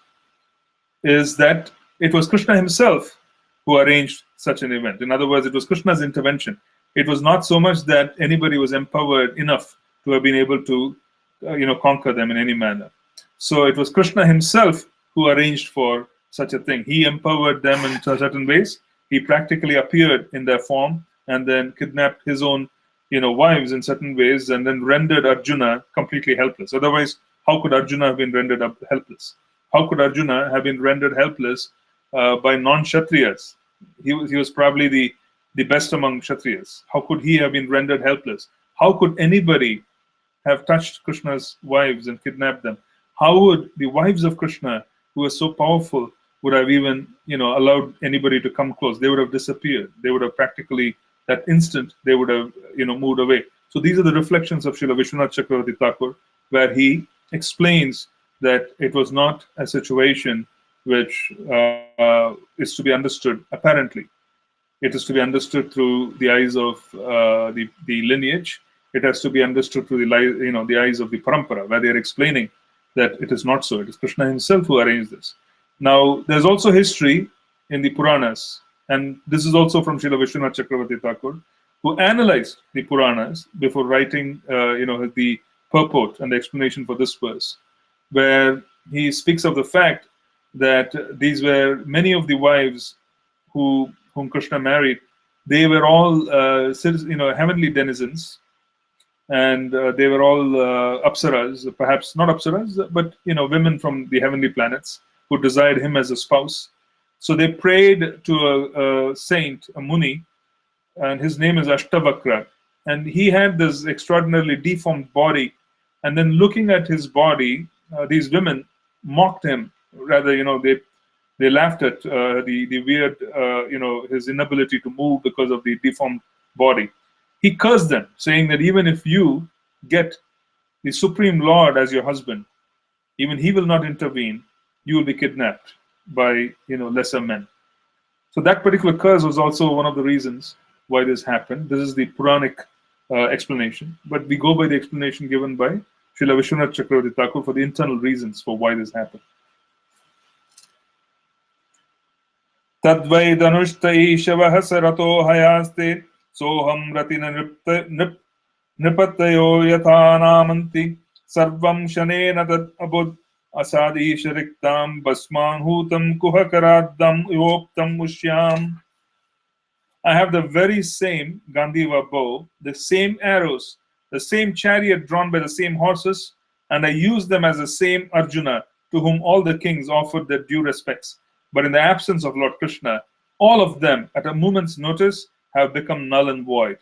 is that it was Krishna himself who arranged such an event. In other words, it was Krishna's intervention. It was not so much that anybody was empowered enough to have been able to, conquer them in any manner. So it was Krishna himself who arranged for such a thing. He empowered them in certain ways. He practically appeared in their form and then kidnapped his own, wives in certain ways, and then rendered Arjuna completely helpless. Otherwise, how could Arjuna have been rendered helpless? How could Arjuna have been rendered helpless by non-Kshatriyas? He was probably the best among Kshatriyas. How could he have been rendered helpless? How could anybody have touched Krishna's wives and kidnapped them? How would the wives of Krishna, who were so powerful, would have even allowed anybody to come close? They would have disappeared. They would have practically, that instant, they would have moved away. So these are the reflections of Srila Vishwanath Chakravarti Thakur, where he explains that it was not a situation which is to be understood apparently. It is to be understood through the eyes of the lineage. It has to be understood through the eyes of the parampara, where they are explaining that it is not so. It is Krishna himself who arranged this. Now, there's also history in the Puranas, and this is also from Srila Vishwanath Chakravarti Thakur, who analyzed the Puranas before writing, the purport and the explanation for this verse, where he speaks of the fact that these were many of the wives whom Krishna married. They were all heavenly denizens, and they were all apsaras, perhaps not apsaras, but women from the heavenly planets who desired him as a spouse. So they prayed to a saint, a muni, and his name is Ashtavakra, and he had this extraordinarily deformed body. And then looking at his body, these women mocked him. Rather, they laughed at the weird, his inability to move because of the deformed body. He cursed them, saying that even if you get the Supreme Lord as your husband, even he will not intervene. You will be kidnapped by lesser men. So that particular curse was also one of the reasons why this happened. This is the Puranic explanation, but we go by the explanation given by Srila Vishwanath Chakravarti Thakur for the internal reasons for why this happened. Tadvai danushtai shavah sarato hayaste soham ratina nipatayo yatha namanti sarvam shanena tad abud asadi shariktam basman hutam kuhakaradam yoptam ushyam. I have the very same Gandiva bow, the same arrows, the same chariot drawn by the same horses, and I use them as the same Arjuna, to whom all the kings offered their due respects. But in the absence of Lord Krishna, all of them, at a moment's notice, have become null and void.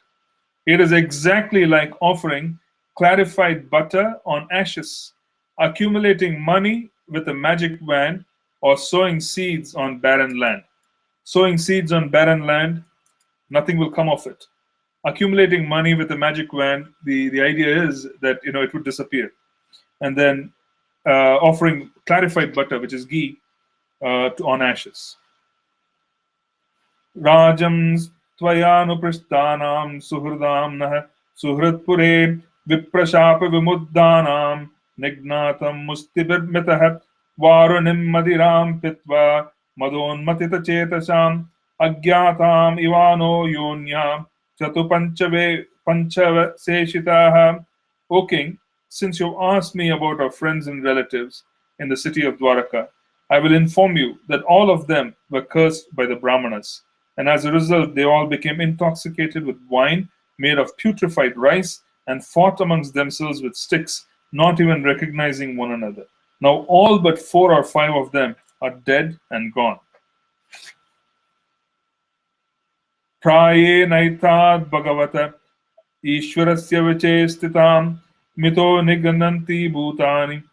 It is exactly like offering clarified butter on ashes, accumulating money with a magic wand, or sowing seeds on barren land. Sowing seeds on barren land, nothing will come of it. Accumulating money with a magic wand, the idea is that it would disappear. And then offering clarified butter, which is ghee, on ashes. Rajam tvayanupristhanam suhridam nah suhridpure viprashapa vimuddanam nignatam mustibirmitah varunim madiram pitva madonmatita chetasam Agyatam Ivano Yonya Chatu Panchava Seshitaha. O king, since you asked me about our friends and relatives in the city of Dwaraka, I will inform you that all of them were cursed by the Brahmanas, and as a result, they all became intoxicated with wine made of putrefied rice and fought amongst themselves with sticks, not even recognizing one another. Now, all but 4 or 5 of them are dead and gone. Praye naitad bhagavata Ishwarasya viche stitam mito nigananti bhutani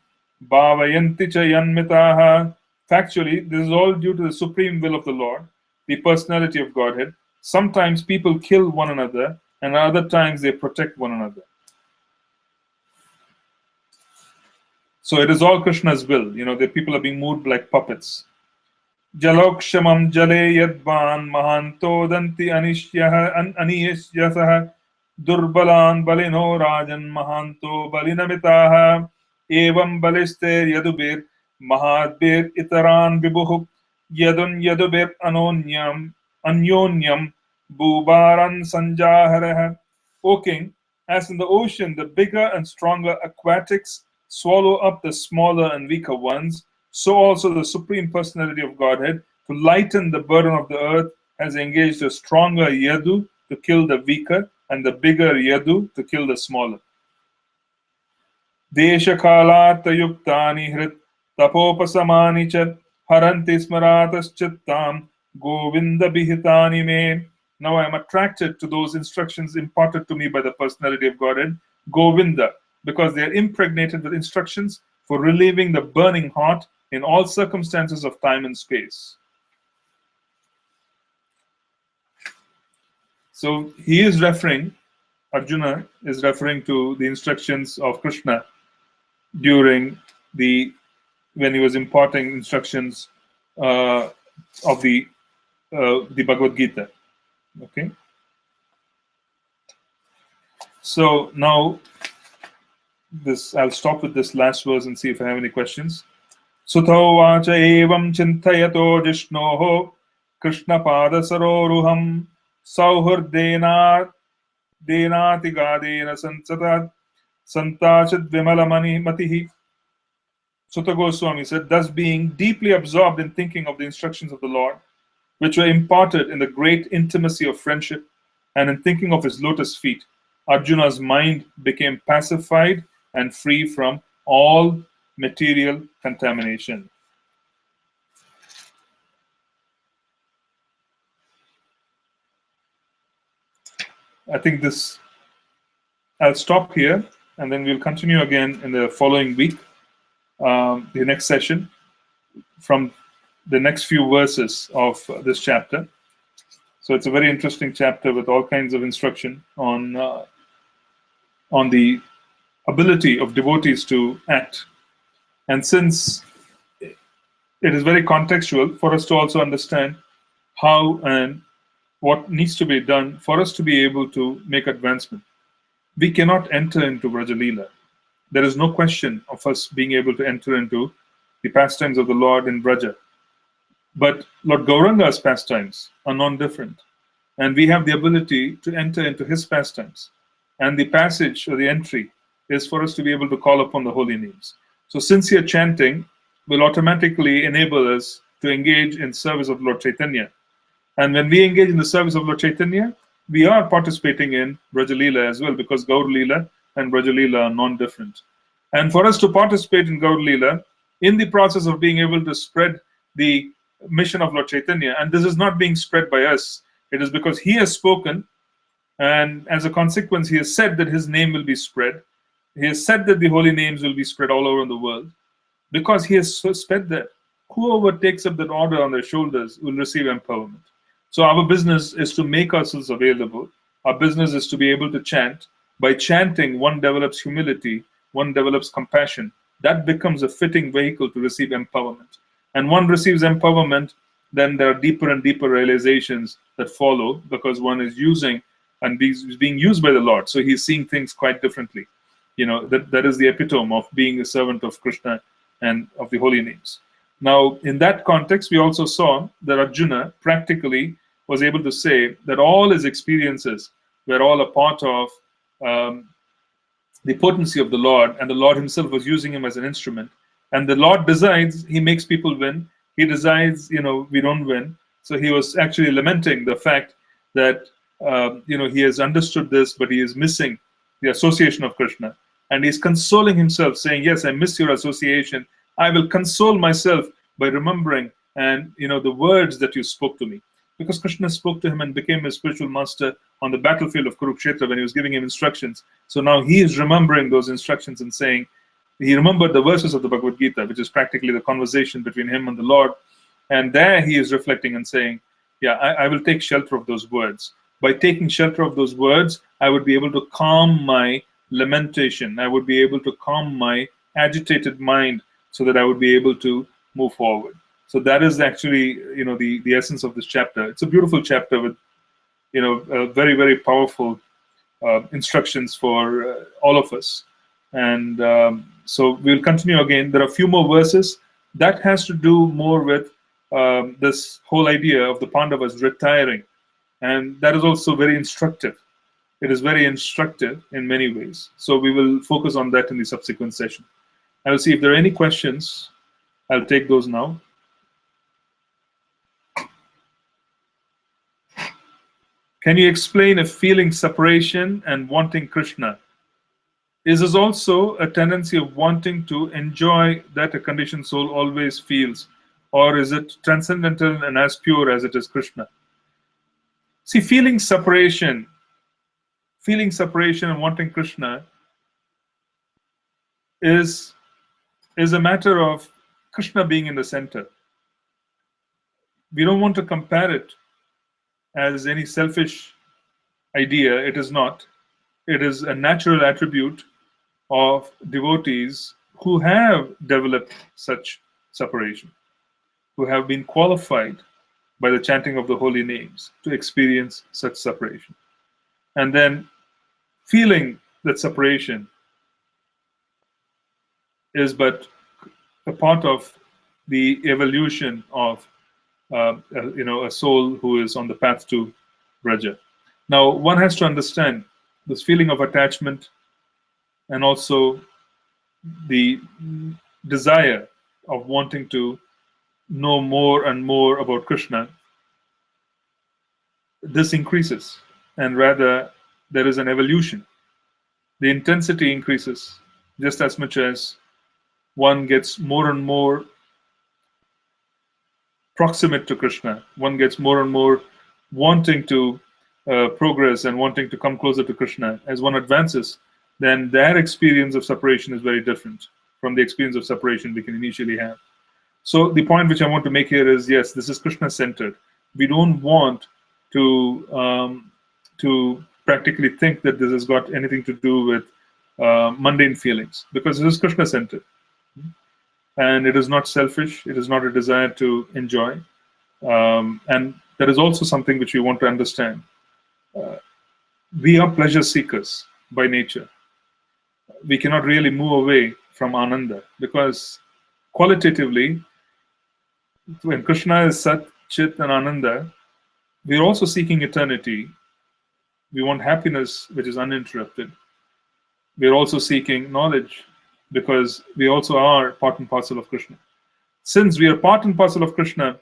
bhavayanti cha yanmitaha. Factually, this is all due to the supreme will of the Lord, the personality of Godhead. Sometimes people kill one another, and at other times they protect one another. So it is all Krishna's will. The people are being moved like puppets. Jalokshamam jale yadvan mahanto danti aniyasyasaha durbalan balino rajan mahanto balinamitaha evam baliste yadubir mahadbir itaran vibuhu yadubir anyonyam bubaran sanjaharaha. O king, as in the ocean the bigger and stronger aquatics swallow up the smaller and weaker ones, so also the Supreme Personality of Godhead, to lighten the burden of the earth, has engaged a stronger Yadu to kill the weaker and the bigger Yadu to kill the smaller. Desha kalat yuktani hrit tapopasamani chat haranti smaratas chittam govinda bihitani me. Now I am attracted to those instructions imparted to me by the Personality of Godhead, Govinda, because they are impregnated with instructions for relieving the burning heart in all circumstances of time and space. So he is referring, Arjuna is referring to the instructions of Krishna when he was imparting instructions of the Bhagavad Gita. Okay. So now I'll stop with this last verse and see if I have any questions. Sutho vacha evam chintayato jishnoho Krishna pada saroruham sauhurdena denatigadena sansatat santachit vimalamani matihi. Sutta Goswami said, thus being deeply absorbed in thinking of the instructions of the Lord, which were imparted in the great intimacy of friendship, and in thinking of his lotus feet, Arjuna's mind became pacified and free from all material contamination. I think I'll stop here, and then we'll continue again in the following week, the next session, from the next few verses of this chapter. So it's a very interesting chapter with all kinds of instruction on the ability of devotees to act. And since it is very contextual for us to also understand how and what needs to be done for us to be able to make advancement. We cannot enter into Vrajalila. There is no question of us being able to enter into the pastimes of the Lord in Vraja. But Lord Gauranga's pastimes are non-different. And we have the ability to enter into his pastimes. And the passage or the entry is for us to be able to call upon the holy names. So sincere chanting will automatically enable us to engage in service of Lord Chaitanya. And when we engage in the service of Lord Chaitanya, we are participating in Vrajalila as well, because Gaur Leela and Vrajalila are non-different. And for us to participate in Gaur Leela, in the process of being able to spread the mission of Lord Chaitanya, and this is not being spread by us, it is because he has spoken, and as a consequence, he has said that his name will be spread. He has said that the holy names will be spread all over the world. Because he has said that, whoever takes up that order on their shoulders will receive empowerment. So our business is to make ourselves available. Our business is to be able to chant. By chanting, one develops humility, one develops compassion. That becomes a fitting vehicle to receive empowerment. And one receives empowerment, then there are deeper and deeper realizations that follow, because one is using and being used by the Lord. So he's seeing things quite differently. That is the epitome of being a servant of Krishna and of the holy names. Now, in that context, we also saw that Arjuna practically was able to say that all his experiences were all a part of the potency of the Lord, and the Lord himself was using him as an instrument. And the Lord decides, he makes people win. He decides, we don't win. So he was actually lamenting the fact that, he has understood this, but he is missing the association of Krishna. And he's consoling himself, saying, yes, I miss your association. I will console myself by remembering the words that you spoke to me. Because Krishna spoke to him and became his spiritual master on the battlefield of Kurukshetra when he was giving him instructions. So now he is remembering those instructions and saying, he remembered the verses of the Bhagavad Gita, which is practically the conversation between him and the Lord. And there he is reflecting and saying, yeah, I will take shelter of those words. By taking shelter of those words, I would be able to calm my lamentation. I would be able to calm my agitated mind so that I would be able to move forward. So that is actually, the essence of this chapter. It's a beautiful chapter with, very, very powerful instructions for all of us. And so we'll continue again. There are a few more verses that has to do more with this whole idea of the Pandavas retiring. And that is also very instructive. It is very instructive in many ways. So we will focus on that in the subsequent session. I will see if there are any questions. I'll take those now. Can you explain if feeling separation and wanting Krishna? Is this also a tendency of wanting to enjoy that a conditioned soul always feels? Or is it transcendental and as pure as it is Krishna? See, feeling separation and wanting Krishna is a matter of Krishna being in the center. We don't want to compare it as any selfish idea. It is not. It is a natural attribute of devotees who have developed such separation, who have been qualified by the chanting of the holy names to experience such separation. And then feeling that separation is but a part of the evolution of a soul who is on the path to Braja. Now, one has to understand this feeling of attachment and also the desire of wanting to know more and more about Krishna. This increases, and rather there is an evolution. The intensity increases just as much as one gets more and more proximate to Krishna. One gets more and more wanting to progress and wanting to come closer to Krishna. As one advances, then their experience of separation is very different from the experience of separation we can initially have. So the point which I want to make here is, yes, this is Krishna-centered. We don't want to practically think that this has got anything to do with mundane feelings, because this is Krishna-centered. And it is not selfish. It is not a desire to enjoy. And that is also something which we want to understand. We are pleasure seekers by nature. We cannot really move away from Ananda, because qualitatively, when Krishna is Sat, Chit, and Ananda, we are also seeking eternity. We want happiness which is uninterrupted. We are also seeking knowledge, because we also are part and parcel of Krishna. Since we are part and parcel of Krishna,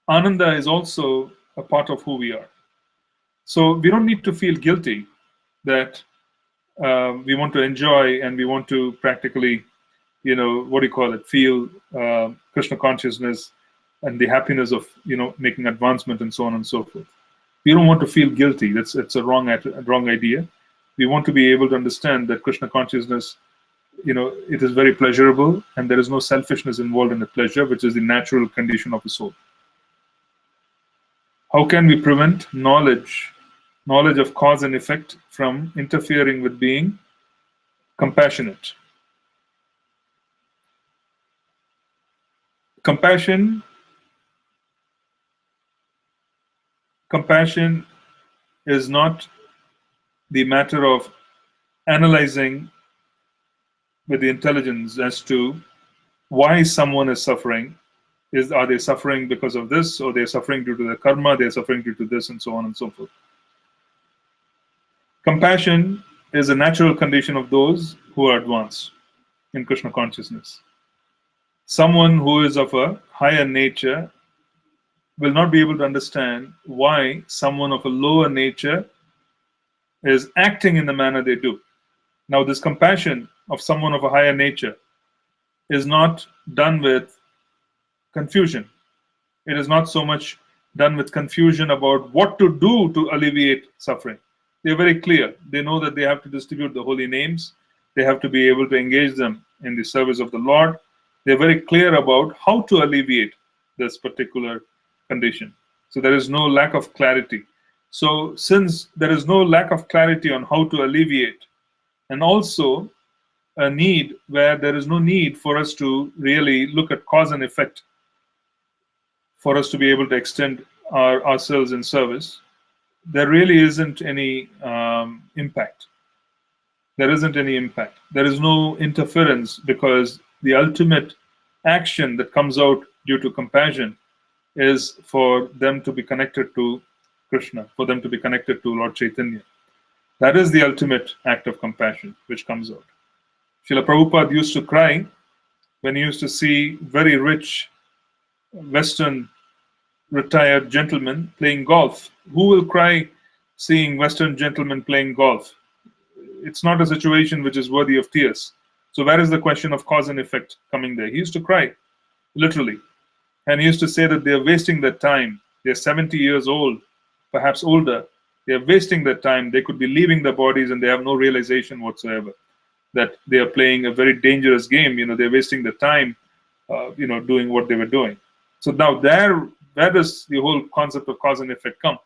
Ananda is also a part of who we are. So we don't need to feel guilty that we want to enjoy and we want to practically, feel Krishna consciousness and the happiness of, making advancement and so on and so forth. We don't want to feel guilty. It's a wrong idea. We want to be able to understand that Krishna consciousness, it is very pleasurable, and there is no selfishness involved in the pleasure, which is the natural condition of the soul. How can we prevent knowledge of cause and effect from interfering with being compassionate? Compassion is not the matter of analyzing with the intelligence as to why someone is suffering Are they suffering because of this, or they're suffering due to their karma, they're suffering due to this, and so on and so forth. Compassion is a natural condition of those who are advanced in Krishna consciousness. Someone who is of a higher nature will not be able to understand why someone of a lower nature is acting in the manner they do. Now, this compassion of someone of a higher nature is not done with confusion. It is not so much done with confusion about what to do to alleviate suffering. They're very clear. They know that they have to distribute the holy names. They have to be able to engage them in the service of the Lord. They're very clear about how to alleviate this particular condition. So there is no lack of clarity. So since there is no lack of clarity on how to alleviate, and also a need where there is no need for us to really look at cause and effect, for us to be able to extend ourselves in service, there really isn't any impact. There isn't any impact. There is no interference, because the ultimate action that comes out due to compassion is for them to be connected to Krishna, for them to be connected to Lord Chaitanya. That is the ultimate act of compassion which comes out. Srila Prabhupada used to cry when he used to see very rich Western retired gentlemen playing golf. Who will cry seeing Western gentlemen playing golf? It's not a situation which is worthy of tears. So where is the question of cause and effect coming there? He used to cry, literally. And he used to say that they're wasting their time. They're 70 years old, perhaps older. They're wasting their time. They could be leaving their bodies and they have no realization whatsoever that they are playing a very dangerous game. They're wasting their time, doing what they were doing. So now where does the whole concept of cause and effect come?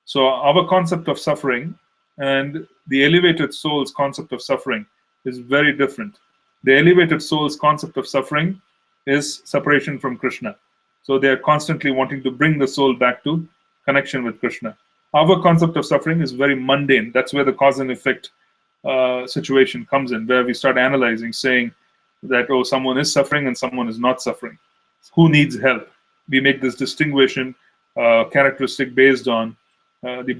So our concept of suffering and the elevated soul's concept of suffering is very different. The elevated soul's concept of suffering is separation from Krishna. So they are constantly wanting to bring the soul back to connection with Krishna. Our concept of suffering is very mundane. That's where the cause and effect situation comes in, where we start analyzing, saying that, oh, someone is suffering and someone is not suffering. Who needs help? We make this distinguishing characteristic based on the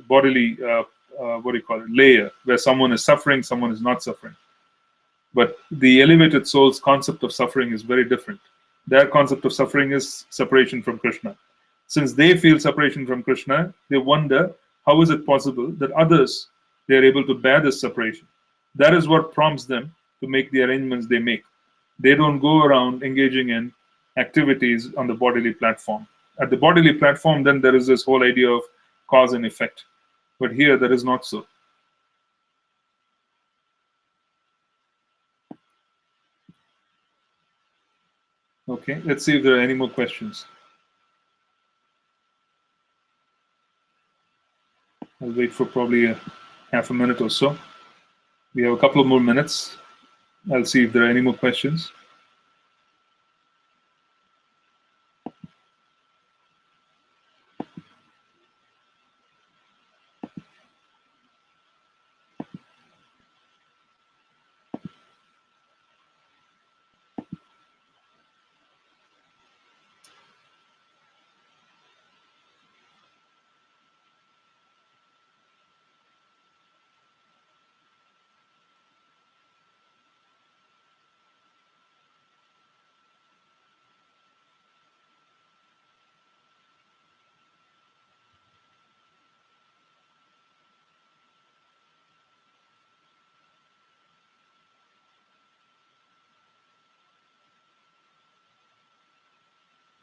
bodily layer, where someone is suffering, someone is not suffering. But the elevated soul's concept of suffering is very different. Their concept of suffering is separation from Krishna. Since they feel separation from Krishna, they wonder, how is it possible that others, they are able to bear this separation? That is what prompts them to make the arrangements they make. They don't go around engaging in activities on the bodily platform. At the bodily platform, then there is this whole idea of cause and effect. But here, that is not so. Okay, let's see if there are any more questions. I'll wait for probably half a minute or so. We have a couple of more minutes. I'll see if there are any more questions.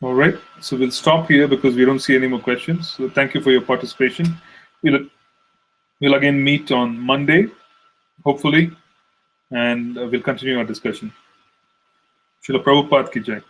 All right, so we'll stop here because we don't see any more questions. So thank you for your participation. We'll again meet on Monday, hopefully, and we'll continue our discussion. Srila Prabhupada ki jai.